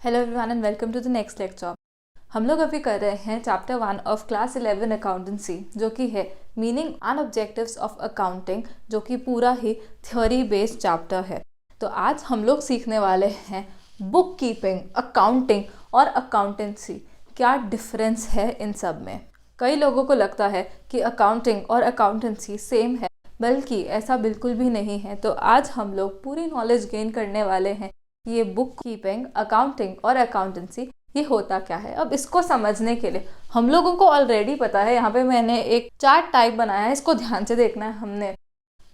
Hello everyone and welcome to the next lecture. हम लोग अभी कर रहे हैं चैप्टर 1 ऑफ क्लास 11 अकाउंटेंसी, जो कि है meaning and objectives of accounting, जो कि पूरा ही थ्योरी बेस्ड चैप्टर है। तो आज हम लोग सीखने वाले हैं बुक कीपिंग, अकाउंटिंग और अकाउंटेंसी, क्या डिफरेंस है इन सब में। कई लोगों को लगता है कि अकाउंटिंग और अकाउंटेंसी सेम है, बल्कि ऐसा बिल्कुल भी नहीं है। तो आज हम लोग पूरी नॉलेज गेन करने वाले हैं ये बुक कीपिंग, अकाउंटिंग और अकाउंटेंसी ये होता क्या है। अब इसको समझने के लिए हम लोगों को ऑलरेडी पता है, यहाँ पे मैंने एक चार्ट टाइप बनाया है, इसको ध्यान से देखना है हमने।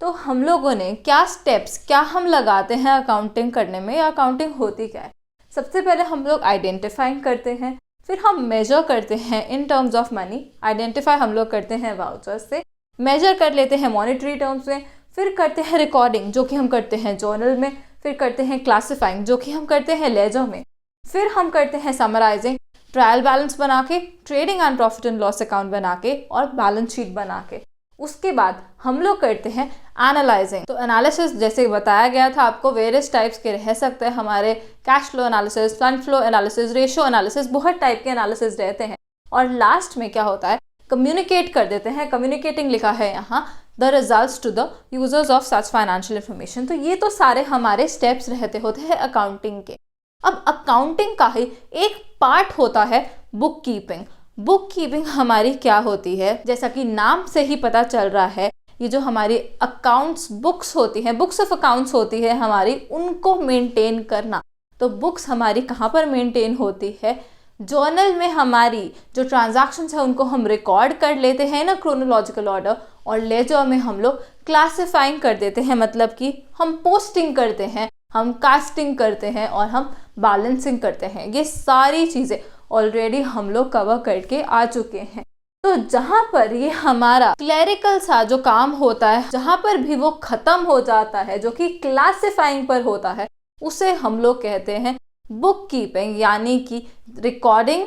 तो हम लोगों ने क्या स्टेप्स क्या हम लगाते हैं अकाउंटिंग करने में, या अकाउंटिंग होती क्या है। सबसे पहले हम लोग आइडेंटिफाइंग करते हैं, फिर हम मेजर करते हैं in terms of money. Identify हम लोग करते हैं वाउचर्स से, मेजर कर लेते हैं मॉनेटरी टर्म्स में, फिर करते हैं रिकॉर्डिंग जो कि हम करते हैं जर्नल में, फिर करते हैं क्लासिफाइंग जो कि हम करते हैं लेजर में, फिर हम करते हैं समराइजिंग, ट्रायल बैलेंस बना के, trading and profit and loss account बना के और बैलेंस शीट बना के। उसके बाद हम लोग करते हैं एनालाइजिंग। तो एनालिसिस जैसे बताया गया था आपको, वेरियस टाइप्स के रह सकते हैं हमारे, cash flow analysis, fund flow analysis, ratio analysis, बहुत टाइप के एनालिसिस रहते हैं। और लास्ट में क्या होता है, कम्युनिकेट कर देते हैं। कम्युनिकेटिंग लिखा है यहाँ, the results to the users of such financial information. तो ये तो सारे हमारे स्टेप्स रहते होते हैं अकाउंटिंग के। अब अकाउंटिंग का ही एक पार्ट होता है बुक कीपिंग। बुक कीपिंग हमारी क्या होती है, जैसा कि नाम से ही पता चल रहा है, ये जो हमारी अकाउंट्स बुक्स होती हैं, बुक्स ऑफ अकाउंट्स होती है हमारी, उनको मेंटेन करना। तो बुक्स हमारी कहाँ पर मेंटेन होती है, जर्नल में। हमारी जो ट्रांजैक्शंस है उनको हम रिकॉर्ड कर लेते हैं ना क्रोनोलॉजिकल ऑर्डर, और लेजर में हम लोग क्लासिफाइंग कर देते हैं, मतलब कि हम पोस्टिंग करते हैं, हम कास्टिंग करते हैं और हम बैलेंसिंग करते हैं। ये सारी चीज़ें ऑलरेडी हम लोग कवर करके आ चुके हैं। तो जहाँ पर ये हमारा क्लरिकल सा जो काम होता है, जहाँ पर भी वो खत्म हो जाता है, जो कि क्लासिफाइंग पर होता है, उसे हम लोग कहते हैं बुक कीपिंग, यानी कि रिकॉर्डिंग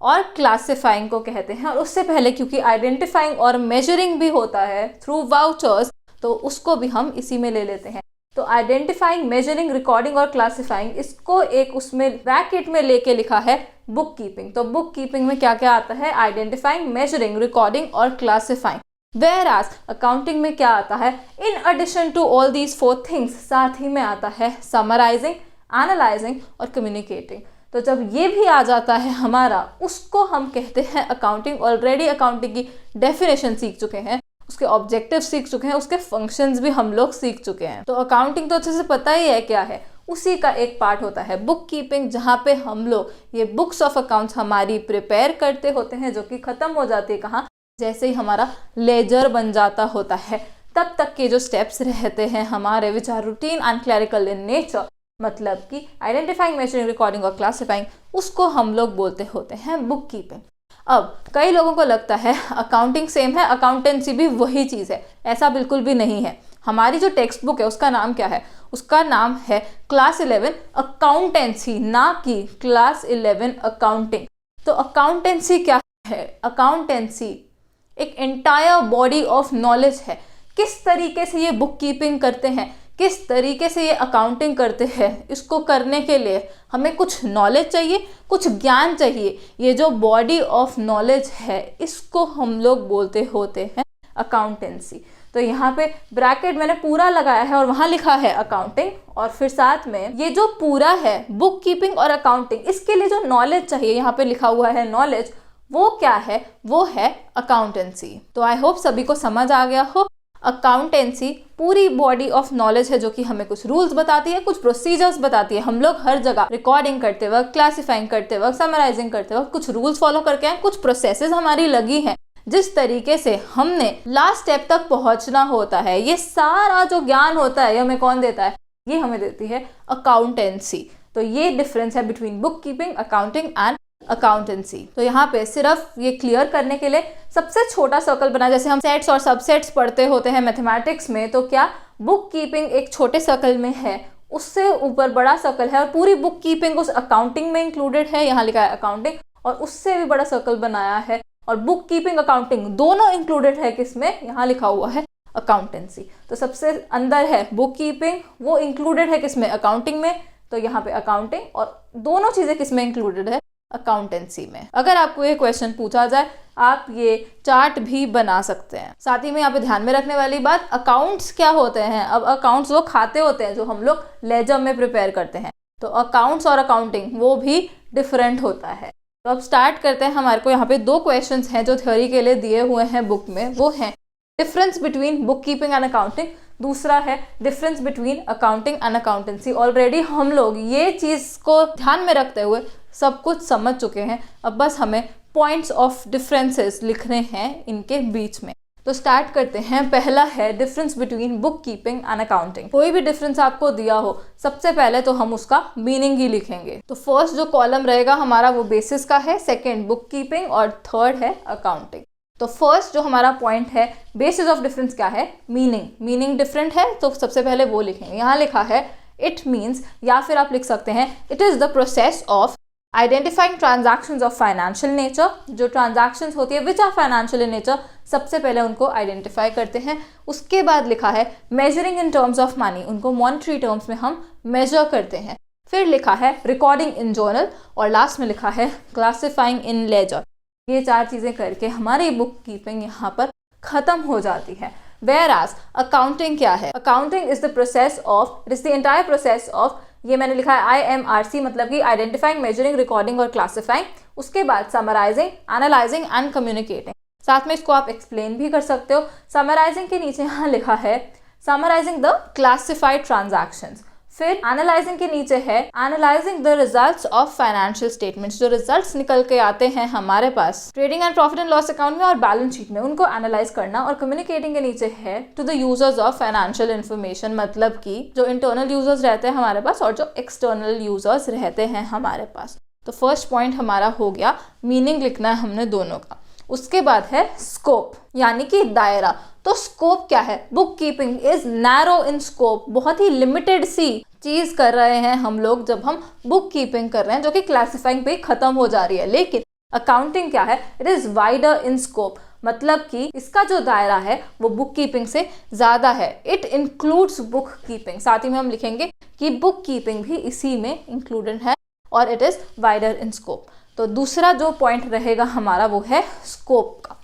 और क्लासिफाइंग को कहते हैं। और उससे पहले क्योंकि आइडेंटिफाइंग और मेजरिंग भी होता है थ्रू वाउचर्स, तो उसको भी हम इसी में ले लेते हैं। तो आइडेंटिफाइंग, मेजरिंग, रिकॉर्डिंग और क्लासिफाइंग, इसको एक उसमें ब्रैकेट में लेके लिखा है बुक कीपिंग। तो बुक कीपिंग में क्या क्या आता है, आइडेंटिफाइंग, मेजरिंग, रिकॉर्डिंग और क्लासिफाइंग। Whereas अकाउंटिंग में क्या आता है, in addition to all these 4 things, साथ ही में आता है समराइजिंग, एनालाइजिंग और कम्युनिकेटिंग। तो जब ये भी आ जाता है हमारा, उसको हम कहते हैं अकाउंटिंग। ऑलरेडी अकाउंटिंग की डेफिनेशन सीख चुके हैं, उसके ऑब्जेक्टिव सीख चुके हैं, उसके फंक्शंस भी हम लोग सीख चुके हैं। तो अकाउंटिंग तो अच्छे से पता ही है क्या है। उसी का एक पार्ट होता है बुक कीपिंग, जहाँ पे हम लोग ये बुक्स ऑफ अकाउंट्स हमारी प्रिपेयर करते होते हैं, जो कि खत्म हो जाती है कहाँ, जैसे ही हमारा लेजर बन जाता होता है। तब तक के जो स्टेप्स रहते हैं हमारे, which are routine and clerical in nature, मतलब कि आइडेंटिफाइंग, मेजरिंग, रिकॉर्डिंग और क्लासिफाइंग, उसको हम लोग बोलते होते हैं बुक कीपिंग। अब कई लोगों को लगता है अकाउंटिंग सेम है, अकाउंटेंसी भी वही चीज़ है। ऐसा बिल्कुल भी नहीं है। हमारी जो टेक्स्ट बुक है उसका नाम क्या है, उसका नाम है क्लास 11 अकाउंटेंसी, ना कि क्लास 11 अकाउंटिंग। तो अकाउंटेंसी क्या है, अकाउंटेंसी एक एंटायर बॉडी ऑफ नॉलेज है। किस तरीके से ये बुक कीपिंग करते हैं, किस तरीके से ये अकाउंटिंग करते हैं, इसको करने के लिए हमें कुछ नॉलेज चाहिए, कुछ ज्ञान चाहिए। ये जो बॉडी ऑफ नॉलेज है, इसको हम लोग बोलते होते हैं अकाउंटेंसी। तो यहाँ पे ब्रैकेट मैंने पूरा लगाया है और वहाँ लिखा है अकाउंटिंग, और फिर साथ में ये जो पूरा है बुक कीपिंग और अकाउंटिंग, इसके लिए जो नॉलेज चाहिए, यहाँ पे लिखा हुआ है नॉलेज, वो क्या है, वो है अकाउंटेंसी। तो आई होप सभी को समझ आ गया हो। अकाउंटेंसी पूरी बॉडी ऑफ नॉलेज है, जो कि हमें कुछ रूल्स बताती है, कुछ प्रोसीजर्स बताती है। हम लोग हर जगह रिकॉर्डिंग करते वक्त, क्लासिफाइंग करते वक्त, समराइजिंग करते वक्त कुछ रूल्स फॉलो करके हैं, कुछ प्रोसेसेस हमारी लगी हैं, जिस तरीके से हमने लास्ट स्टेप तक पहुंचना होता है। ये सारा जो ज्ञान होता है, ये हमें कौन देता है, ये हमें देती है अकाउंटेंसी। तो ये डिफरेंस है between book keeping, accounting and accountancy. तो यहाँ पे सिर्फ ये क्लियर करने के लिए सबसे छोटा सर्कल बना, जैसे हम सेट्स और सबसेट्स पढ़ते होते हैं मैथमेटिक्स में, तो क्या बुक कीपिंग एक छोटे सर्कल में है, उससे ऊपर बड़ा सर्कल है, और पूरी बुक कीपिंग उस अकाउंटिंग में इंक्लूडेड है, यहाँ लिखा है अकाउंटिंग, और उससे भी बड़ा सर्कल बनाया है, और बुक कीपिंग अकाउंटिंग दोनों इंक्लूडेड है किसमें, यहाँ लिखा हुआ है अकाउंटेंसी। तो सबसे अंदर है बुक कीपिंग, वो इंक्लूडेड है किसमें, अकाउंटिंग में। तो यहाँ पे अकाउंटिंग और दोनों चीज़ें किस में इंक्लूडेड है, अकाउंटेंसी में। अगर आपको ये क्वेश्चन पूछा जाए आप ये चार्ट भी बना सकते हैं। साथ ही में यहाँ पे ध्यान में रखने वाली बात, अकाउंट्स क्या होते हैं। अब अकाउंट्स वो खाते होते हैं जो हम लोग लेजर में प्रिपेयर करते हैं, तो अकाउंट्स और अकाउंटिंग वो भी डिफरेंट होता है। तो अब स्टार्ट करते हैं। हमारे को यहाँ पे 2 क्वेश्चंस हैं जो थ्योरी के लिए दिए हुए हैं बुक में, वो हैं difference between book keeping and accounting, दूसरा है difference between accounting and accountancy. Already हम लोग ये चीज़ को ध्यान में रखते हुए सब कुछ समझ चुके हैं, अब बस हमें पॉइंट्स ऑफ डिफरेंसेस लिखने हैं इनके बीच में। तो स्टार्ट करते हैं। पहला है difference between book keeping and accounting. कोई भी डिफरेंस आपको दिया हो, सबसे पहले तो हम उसका मीनिंग ही लिखेंगे। तो फर्स्ट जो कॉलम रहेगा हमारा वो बेसिस का है, सेकेंड बुक कीपिंग और थर्ड है अकाउंटिंग। तो फर्स्ट जो हमारा पॉइंट है, बेसिस ऑफ डिफरेंस क्या है, मीनिंग। मीनिंग डिफरेंट है तो सबसे पहले वो लिखेंगे। यहाँ लिखा है इट मीन्स, या फिर आप लिख सकते हैं it is the process of identifying transactions of financial nature. जो ट्रांजैक्शंस होती है which are financial in nature, सबसे पहले उनको आइडेंटिफाई करते हैं। उसके बाद लिखा है measuring in terms of money, उनको मॉनेटरी टर्म्स में हम मेजर करते हैं। फिर लिखा है रिकॉर्डिंग इन जर्नल, और लास्ट में लिखा है क्लासिफाइंग इन लेजर। ये 4 चीज़ें करके हमारी बुक कीपिंग यहाँ पर ख़त्म हो जाती है। Whereas अकाउंटिंग क्या है, accounting is the process of, it is the entire process of, ये मैंने लिखा है IMRC, मतलब कि आइडेंटिफाइंग, मेजरिंग, रिकॉर्डिंग और क्लासिफाइंग। उसके बाद समराइजिंग, एनालाइजिंग एंड कम्युनिकेटिंग। साथ में इसको आप एक्सप्लेन भी कर सकते हो। समराइजिंग के नीचे यहाँ लिखा है समराइजिंग द क्लासिफाइड ट्रांजैक्शंस। फिर एनालाइजिंग के नीचे है analysing the results of financial statements. जो रिजल्ट्स निकल के आते हैं हमारे पास trading and profit and loss account में और बैलेंस शीट में, उनको एनालाइज करना। और कम्युनिकेटिंग के नीचे है to the users of financial information, मतलब कि जो इंटरनल यूजर्स रहते हैं हमारे पास और जो एक्सटर्नल यूजर्स रहते हैं हमारे पास। तो फर्स्ट पॉइंट हमारा हो गया, मीनिंग लिखना है हमने दोनों का। उसके बाद है स्कोप, यानी कि दायरा। तो स्कोप क्या है, book keeping is narrow in scope. बहुत ही लिमिटेड सी चीज कर रहे हैं हम लोग जब हम बुक कीपिंग कर रहे हैं, जो कि क्लासिफाइंग पे खत्म हो जा रही है। लेकिन अकाउंटिंग क्या है, it is wider in scope, मतलब कि इसका जो दायरा है वो बुक कीपिंग से ज्यादा है। It includes book keeping. साथ ही में हम लिखेंगे कि बुक कीपिंग भी इसी में इंक्लूडेड है और it is wider in scope. तो दूसरा जो पॉइंट रहेगा हमारा वो है स्कोप का।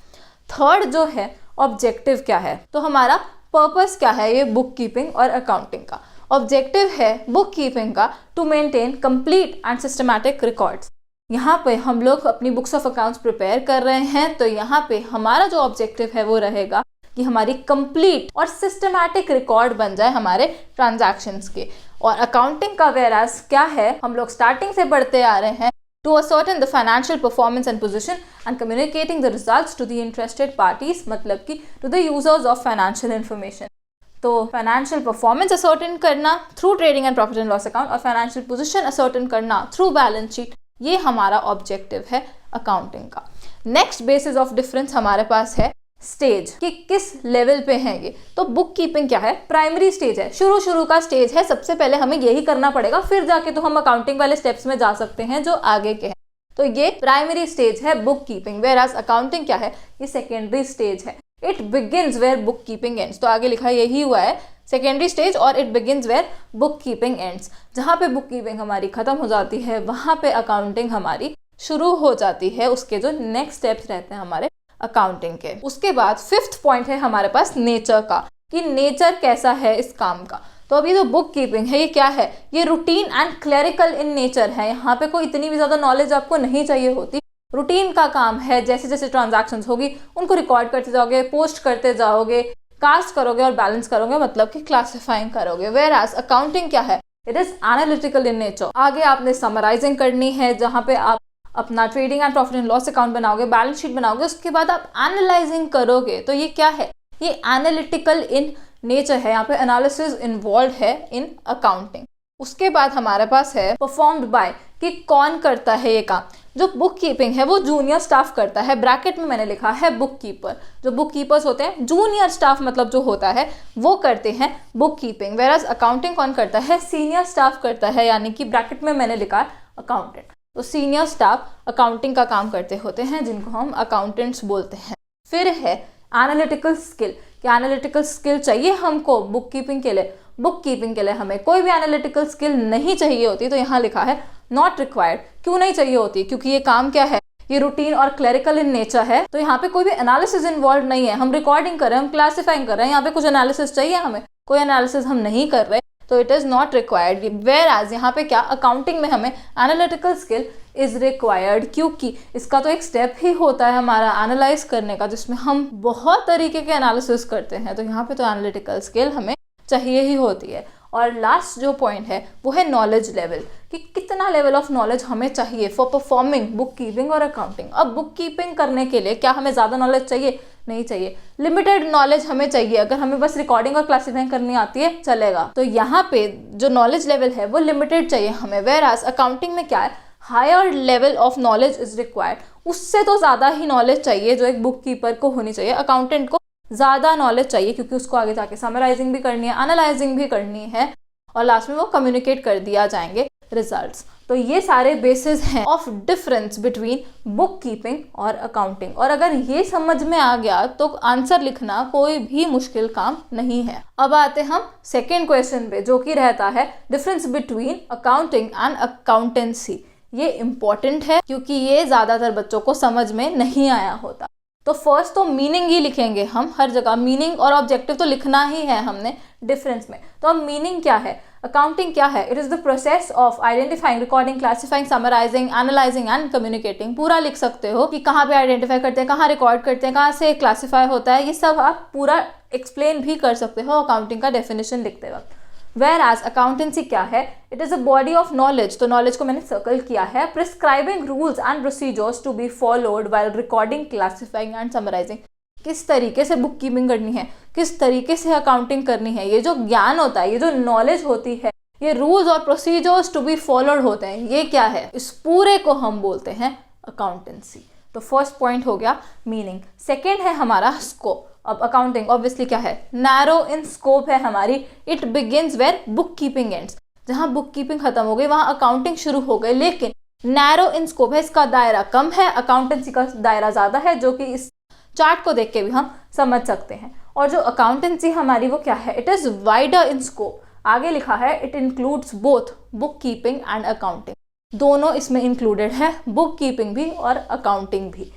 थर्ड जो है ऑब्जेक्टिव क्या है, तो हमारा पर्पस क्या है ये बुक कीपिंग और अकाउंटिंग का। ऑब्जेक्टिव है बुक कीपिंग का to maintain complete and systematic records. यहाँ पे हम लोग अपनी बुक्स ऑफ अकाउंट्स प्रिपेयर कर रहे हैं, तो यहाँ पे हमारा जो ऑब्जेक्टिव है वो रहेगा कि हमारी कंप्लीट और सिस्टमैटिक रिकॉर्ड बन जाए हमारे ट्रांजैक्शंस के। और अकाउंटिंग का वेरास क्या है, हम लोग स्टार्टिंग से पढ़ते आ रहे हैं, to ascertain the financial performance and position and communicating the results to the interested parties, मतलब कि to the users of financial information। तो financial performance ascertain करना through trading and profit and loss account और financial position ascertain करना through balance sheet, ये हमारा objective है accounting का। next basis of difference हमारे पास है स्टेज, कि किस लेवल पे है ये। तो बुक कीपिंग क्या है, प्राइमरी स्टेज है, शुरू का स्टेज है। सबसे पहले हमें यही करना पड़ेगा, फिर जाके तो हम अकाउंटिंग वाले स्टेप्स में जा सकते हैं जो आगे के हैं। तो ये प्राइमरी स्टेज है बुक कीपिंग। वेयरएज अकाउंटिंग क्या है, ये सेकेंडरी स्टेज है। It begins where book keeping ends. तो आगे लिखा यही हुआ है, सेकेंडरी स्टेज और it begins where book keeping ends. जहाँ पे बुक कीपिंग हमारी खत्म हो जाती है वहाँ पे अकाउंटिंग हमारी शुरू हो जाती है। उसके जो नेक्स्ट स्टेप्स रहते हैं हमारे अकाउंटिंग के। उसके बाद फिफ्थ पॉइंट है हमारे पास नेचर का, कि नेचर कैसा है इस काम का। तो अभी जो बुक कीपिंग है ये क्या है, ये routine and clerical in nature है। यहाँ पे कोई इतनी भी ज्यादा नॉलेज आपको नहीं चाहिए होती। रूटीन का काम है, जैसे जैसे ट्रांजैक्शंस होगी उनको रिकॉर्ड करते जाओगे, पोस्ट करते जाओगे, कास्ट करोगे और बैलेंस करोगे, मतलब कि क्लासिफाइंग करोगे। वेयरएज अकाउंटिंग क्या है, it is analytical in nature. आगे आपने समराइजिंग करनी है, जहाँ पे आप अपना trading and profit and loss account बनाओगे, बैलेंस शीट बनाओगे, उसके बाद आप एनालाइजिंग करोगे। तो ये क्या है, ये एनालिटिकल इन नेचर है। यहाँ पे एनालिसिस इन्वॉल्व है इन अकाउंटिंग। उसके बाद हमारे पास है परफॉर्म्ड बाय, कि कौन करता है ये काम। जो बुक कीपिंग है वो जूनियर स्टाफ करता है, ब्रैकेट में मैंने लिखा है बुक कीपर। जो बुक कीपर्स होते हैं, जूनियर स्टाफ मतलब जो होता है वो करते हैं बुक कीपिंग। वेयरएज अकाउंटिंग कौन करता है, सीनियर स्टाफ करता है, यानी कि ब्रैकेट में मैंने लिखा है अकाउंटेंट। तो सीनियर स्टाफ अकाउंटिंग का काम करते होते हैं, जिनको हम अकाउंटेंट्स बोलते हैं। फिर है एनालिटिकल स्किल, कि एनालिटिकल स्किल चाहिए हमको बुक कीपिंग के लिए, बुक कीपिंग के लिए हमें कोई भी एनालिटिकल स्किल नहीं चाहिए होती, तो यहाँ लिखा है नॉट रिक्वायर्ड। क्यों नहीं चाहिए होती? क्योंकि ये काम क्या है, ये रूटीन और क्लरिकल इन नेचर है, तो यहाँ पे कोई भी एनालिसिस इन्वॉल्व नहीं है। हम रिकॉर्डिंग कर रहे हैं, हम क्लासिफाइंग कर रहे हैं, यहाँ पे कुछ एनालिसिस चाहिए हमें? कोई एनालिसिस हम नहीं कर रहे, तो it is not required. Whereas यहाँ पे क्या, अकाउंटिंग में हमें एनालिटिकल स्किल इज रिक्वायर्ड, क्योंकि इसका तो एक स्टेप ही होता है हमारा एनालाइज करने का, जिसमें हम बहुत तरीके के एनालिसिस करते हैं, तो यहाँ पे तो एनालिटिकल स्किल हमें चाहिए ही होती है। और लास्ट जो पॉइंट है वो है नॉलेज लेवल, कि कितना लेवल ऑफ नॉलेज हमें चाहिए फॉर परफॉर्मिंग बुक कीपिंग और अकाउंटिंग। अब बुक कीपिंग करने के लिए क्या हमें ज़्यादा नॉलेज चाहिए? नहीं चाहिए, लिमिटेड नॉलेज हमें चाहिए। अगर हमें बस रिकॉर्डिंग और क्लासिफाइंग करनी आती है चलेगा। तो यहाँ पे जो नॉलेज लेवल है वो लिमिटेड चाहिए हमें। वेयर एज अकाउंटिंग में क्या है, higher level of knowledge is required, उससे तो ज़्यादा ही नॉलेज चाहिए जो एक बुक कीपर को होनी चाहिए। अकाउंटेंट को ज़्यादा नॉलेज चाहिए क्योंकि उसको आगे जाके समराइजिंग भी करनी है, एनालाइजिंग भी करनी है, और लास्ट में वो कम्युनिकेट कर दिया जाएंगे रिजल्ट्स। तो ये सारे बेसिस हैं of difference between book keeping और अकाउंटिंग। और अगर ये समझ में आ गया तो आंसर लिखना कोई भी मुश्किल काम नहीं है। अब आते हम सेकेंड क्वेश्चन पे, जो कि रहता है difference between accounting and accountancy. ये इंपॉर्टेंट है क्योंकि ये ज़्यादातर बच्चों को समझ में नहीं आया होता। तो फर्स्ट तो मीनिंग ही लिखेंगे हम, हर जगह मीनिंग और ऑब्जेक्टिव तो लिखना ही है हमने डिफरेंस में। तो अब मीनिंग क्या है, अकाउंटिंग क्या है? It is the process of identifying, recording, classifying, summarising, analysing and communicating. पूरा लिख सकते हो कि कहाँ पे आइडेंटिफाई करते हैं, कहाँ रिकॉर्ड करते हैं, कहाँ से क्लासीफाई होता है, ये सब आप पूरा एक्सप्लेन भी कर सकते हो अकाउंटिंग का डेफिनेशन लिखते वक्त। वेयर एज अकाउंटेंसी क्या है, it is a body of knowledge, तो नॉलेज को मैंने सर्कल किया है, prescribing rules and procedures to be followed while recording, classifying and summarising. किस तरीके से बुक कीपिंग करनी है, किस तरीके से अकाउंटिंग करनी है, ये जो ज्ञान होता है, ये जो नॉलेज होती है, ये रूल्स और प्रोसीजर्स टू बी फॉलोड होते हैं, ये क्या है, इस पूरे को हम बोलते हैं अकाउंटेंसी। तो फर्स्ट पॉइंट हो गया मीनिंग। सेकेंड है हमारा स्कोप। अब अकाउंटिंग ऑब्वियसली क्या है, नैरो इन स्कोप है हमारी। It begins where book keeping ends, जहां बुक कीपिंग खत्म हो गई वहां अकाउंटिंग शुरू हो गई, लेकिन नैरो इन स्कोप है, इसका दायरा कम है, अकाउंटेंसी का दायरा ज़्यादा है, जो कि इस चार्ट को देख के भी हम समझ सकते हैं। और जो अकाउंटेंसी हमारी वो क्या है, it is wider in scope. आगे लिखा है it includes both book keeping and accounting, दोनों इसमें इंक्लूडेड है, बुक कीपिंग भी और अकाउंटिंग भी।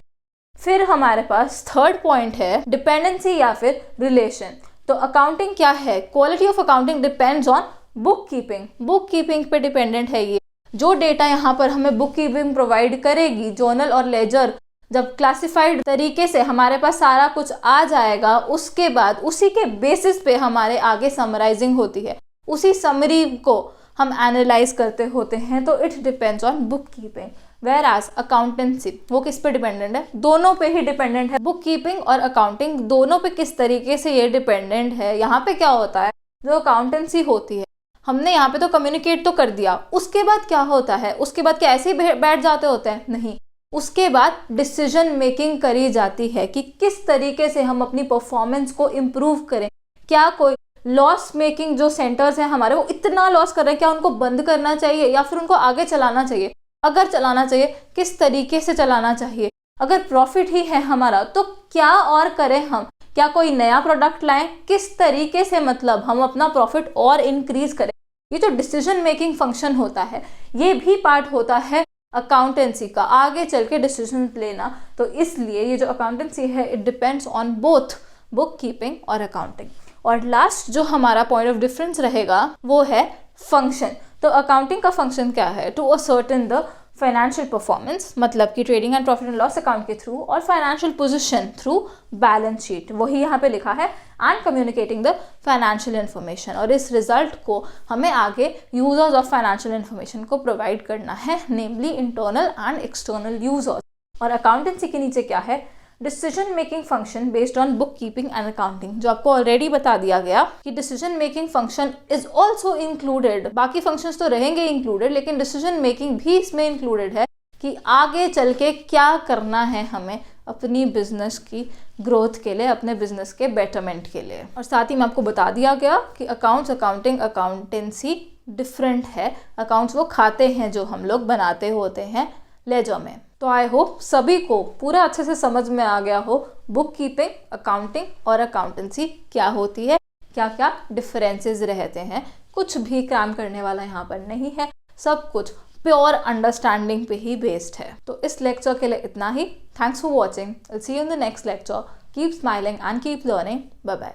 फिर हमारे पास थर्ड पॉइंट है डिपेंडेंसी या फिर रिलेशन। तो अकाउंटिंग क्या है, quality of accounting depends on book keeping, book keeping पे डिपेंडेंट है ये। जो डेटा यहाँ पर हमें बुक कीपिंग प्रोवाइड करेगी, जर्नल और लेजर, जब क्लासिफाइड तरीके से हमारे पास सारा कुछ आ जाएगा, उसके बाद उसी के बेसिस पे हमारे आगे समराइजिंग होती है, उसी समरी को हम एनालाइज करते होते हैं। तो it depends on book keeping. Whereas accountancy वो किस पे डिपेंडेंट है, दोनों पे ही डिपेंडेंट है। बुक कीपिंग और अकाउंटिंग दोनों पे किस तरीके से ये डिपेंडेंट है। यहाँ पे क्या होता है, जो अकाउंटेंसी होती है, हमने यहाँ पे तो कम्युनिकेट तो कर दिया, उसके बाद क्या होता है, उसके बाद क्या ऐसे ही बैठ जाते होते हैं, नहीं, उसके बाद डिसीजन मेकिंग करी जाती है कि किस तरीके से हम अपनी परफॉर्मेंस को इम्प्रूव करें। क्या कोई लॉस मेकिंग जो सेंटर्स हैं हमारे, वो इतना लॉस कर रहे हैं, क्या उनको बंद करना चाहिए या फिर उनको आगे चलाना चाहिए, अगर चलाना चाहिए किस तरीके से चलाना चाहिए, अगर प्रॉफिट ही है हमारा तो क्या और करें हम, क्या कोई नया प्रोडक्ट लाएं, किस तरीके से मतलब हम अपना प्रॉफिट और इंक्रीज करें। ये जो डिसीजन मेकिंग फंक्शन होता है, ये भी पार्ट होता है अकाउंटेंसी का, आगे चल के डिसीजन लेना। तो इसलिए ये जो अकाउंटेंसी है it depends on both book keeping और अकाउंटिंग। और लास्ट जो हमारा पॉइंट ऑफ डिफरेंस रहेगा वो है फंक्शन। तो अकाउंटिंग का फंक्शन क्या है, to ascertain the financial performance, मतलब कि trading and profit and loss account के थ्रू, और financial position through balance sheet, वही यहाँ पे लिखा है, and communicating the financial information. और इस रिजल्ट को हमें आगे यूजर्स ऑफ फाइनेंशियल इन्फॉर्मेशन को प्रोवाइड करना है, namely internal and external users. और अकाउंटेंसी के नीचे क्या है, decision making function based on book keeping and accounting, जो आपको ऑलरेडी बता दिया गया कि decision making function is also included. बाकी फंक्शंस तो रहेंगे इंक्लूडेड, लेकिन डिसीजन मेकिंग भी इसमें इंक्लूडेड है कि आगे चल के क्या करना है हमें अपनी बिजनेस की ग्रोथ के लिए, अपने बिजनेस के बेटरमेंट के लिए। और साथ ही में आपको बता दिया गया कि अकाउंट्स, अकाउंटिंग, अकाउंटेंसी डिफरेंट है। अकाउंट्स वो खाते हैं जो हम लोग बनाते होते हैं लेजर में। तो आई होप सभी को पूरा अच्छे से समझ में आ गया हो बुक कीपिंग, अकाउंटिंग और अकाउंटेंसी क्या होती है, क्या क्या डिफरेंसेस रहते हैं। कुछ भी क्रैम करने वाला यहाँ पर नहीं है, सब कुछ प्योर अंडरस्टैंडिंग पे ही बेस्ड है। तो इस लेक्चर के लिए इतना ही। Thanks for watching. Will see you in the next lecture. Keep smiling and keep learning. Bye bye.